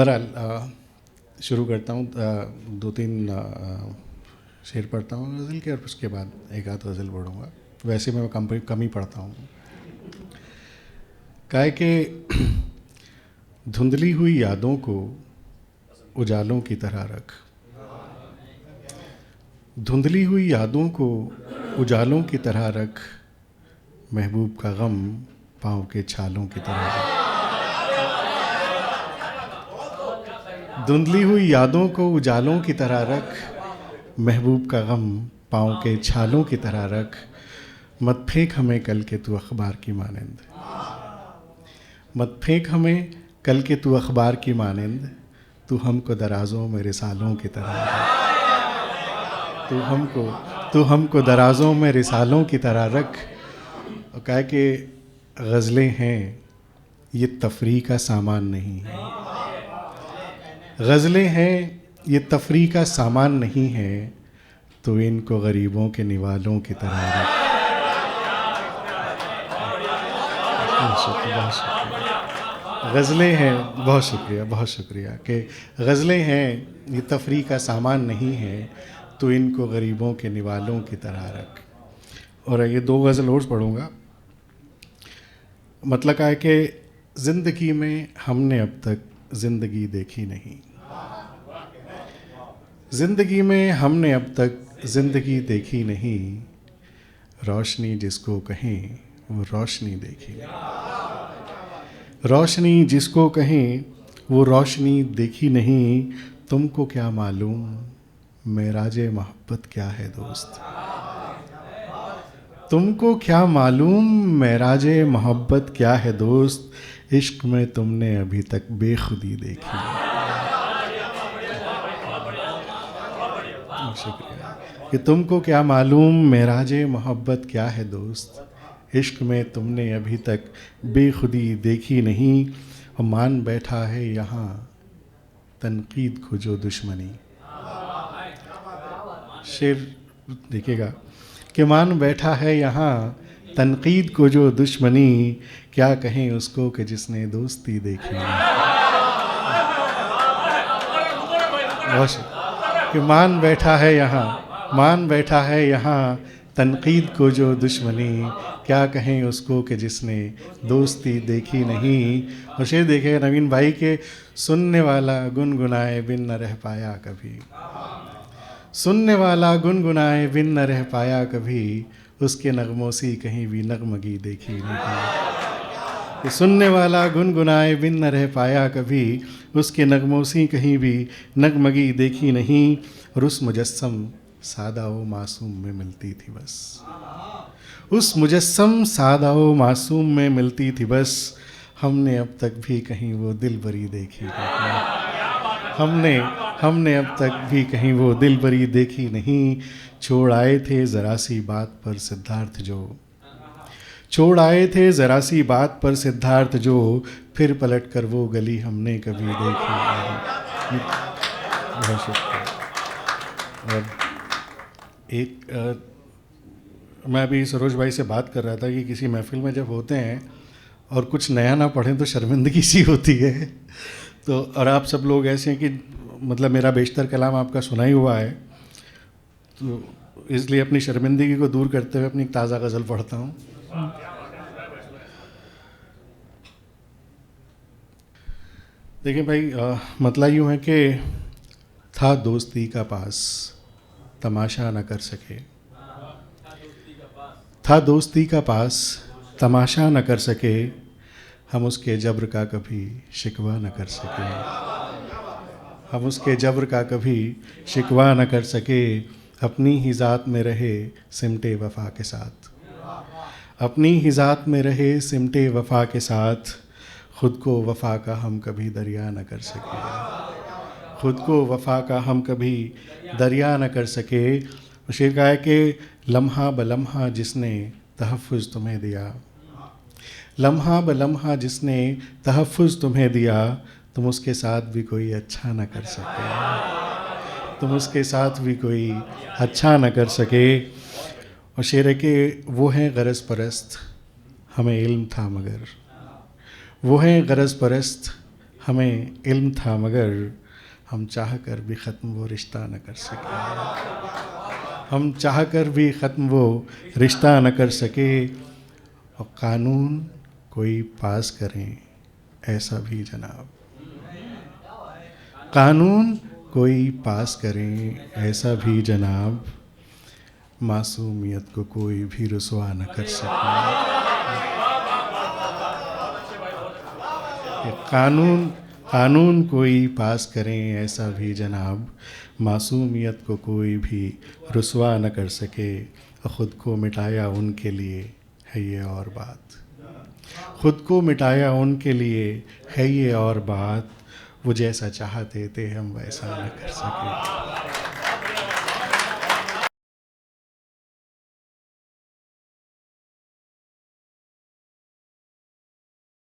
بہرحال شروع کرتا ہوں. دو تین شعر پڑھتا ہوں غزل کے اور اس کے بعد ایک آدھ غزل پڑھوں گا. ویسے میں کم ہی پڑھتا ہوں. کہا کہ دھندلی ہوئی یادوں کو اجالوں کی طرح رکھ. دھندلی ہوئی یادوں کو اجالوں کی طرح رکھ. محبوب کا غم پاؤں کے چھالوں کی طرح رکھ. دھندلی ہوئی یادوں کو اجالوں کی طرح رکھ. محبوب کا غم پاؤں کے چھالوں کی طرح رکھ. مت پھینک ہمیں کل کے تو اخبار کی مانند. مت پھینک ہمیں کل کے تو اخبار کی مانند. تو ہم کو درازوں میں رسالوں کی طرح رکھ. تو ہم کو درازوں میں رسالوں کی طرح رکھ. اور کہا کہ غزلیں ہیں یہ تفریح کا سامان نہیں ہے. غزلیں ہیں یہ تفریح کا سامان نہیں ہے. تو ان کو غریبوں کے نوالوں کی طرح رکھ. بہت شکریہ. غزلیں ہیں، بہت شکریہ بہت شکریہ. کہ غزلیں ہیں یہ تفریح کا سامان نہیں ہے. تو ان کو غریبوں کے نوالوں کی طرح رکھ. اور یہ دو غزل اور پڑھوں گا. مطلب ہے کہ زندگی میں ہم نے اب تک زندگی دیکھی نہیں. زندگی میں ہم نے اب تک زندگی دیکھی نہیں. روشنی جس کو کہیں وہ روشنی دیکھی نہیں. روشنی جس کو کہیں وہ روشنی دیکھی نہیں. تم کو کیا معلوم معراج محبت کیا ہے دوست. تم کو کیا معلوم معراج محبت کیا ہے دوست. عشق میں تم نے ابھی تک بے خودی دیکھی. شکریہ. کہ تم کو کیا معلوم معراج محبت کیا ہے دوست. عشق میں تم نے ابھی تک بے خودی دیکھی نہیں. اور مان بیٹھا ہے یہاں تنقید کو جو دشمنی. شعر دیکھیے گا کہ مان بیٹھا ہے یہاں تنقید کو جو دشمنی. کیا کہیں اس کو کہ جس نے دوستی دیکھی. کہ مان بیٹھا ہے یہاں، مان بیٹھا ہے یہاں تنقید کو جو دشمنی. کیا کہیں اس کو کہ جس نے دوستی دیکھی نہیں. اور شعر دیکھے نوین بھائی کے سننے والا گنگنائے بن نہ رہ پایا کبھی. سننے والا گنگنائے بن نہ رہ پایا کبھی. اس کے نغموں سی کہیں بھی نغمگی دیکھی نہیں. سننے والا گنگنائے بن نہ رہ پایا کبھی. اس کے نغموں سی کہیں بھی نغمگی دیکھی نہیں. اور اس مجسم سادہ و معصوم میں ملتی تھی بس. اس مجسم سادہ و معصوم میں ملتی تھی بس. ہم نے اب تک بھی کہیں وہ دل بری دیکھی نہیں. ہم نے اب تک بھی کہیں وہ دل بری دیکھی نہیں. چھوڑ آئے تھے ذرا سی بات پر سدھارتھ جو. چھوڑ آئے تھے ذرا سی بات پر سدھارتھ جو. پھر پلٹ کر وہ گلی ہم نے کبھی دیکھی نہیں. بہت شکریہ. اور ایک میں ابھی سروج بھائی سے بات کر رہا تھا کہ کسی محفل میں جب ہوتے ہیں اور کچھ نیا نہ پڑھیں تو شرمندگی سی ہوتی ہے. تو اور آپ سب لوگ ایسے ہیں کہ مطلب میرا بیشتر کلام آپ کا سنا ہی ہوا ہے. تو اس لیے اپنی شرمندگی کو دور کرتے ہوئے اپنی ایک تازہ غزل پڑھتا ہوں. دیکھیں بھائی، مطلب یوں ہے کہ تھا دوستی کا پاس تماشا نہ کر سکے. تھا دوستی کا پاس تماشا نہ کر سکے. ہم اس کے جبر کا کبھی شکوہ نہ کر سکے. ہم اس کے جبر کا کبھی شکوہ نہ کر سکے. اپنی ہی ذات میں رہے سمٹے وفا کے ساتھ. اپنی ہی ذات میں رہے سمٹے وفا کے ساتھ. خود کو وفا کا ہم کبھی دریا نہ کر سکے. خود کو وفا کا ہم کبھی دریا نہ کر سکے. شعر کا ہے کہ لمحہ بلمحہ جس نے تحفظ تمہیں دیا. لمحہ بلمحہ جس نے تحفظ تمہیں دیا. تم اس کے ساتھ بھی کوئی اچھا نہ کر سکے. تم اس کے ساتھ بھی کوئی اچھا نہ کر سکے. اور شعر ہے کہ وہ ہیں غرض پرست ہمیں علم تھا مگر. وہ ہیں غرض پرست ہمیں علم تھا مگر ہم چاہ کر بھی ختم وہ رشتہ نہ کر سکے، ہم چاہ کر بھی ختم وہ رشتہ نہ کر سکے، اور قانون کوئی پاس کریں ایسا بھی جناب، قانون کوئی پاس کریں ایسا بھی جناب، معصومیت کو کوئی بھی رسوا نہ کر سکے۔ قانون کوئی پاس کریں ایسا بھی جناب، معصومیت کو کوئی بھی رسوا نہ کر سکے، خود کو مٹایا ان کے لیے ہے یہ اور بات، خود کو مٹایا ان کے لیے ہے یہ اور بات، وہ جیسا چاہتے تھے ہم ویسا نہ کر سکے۔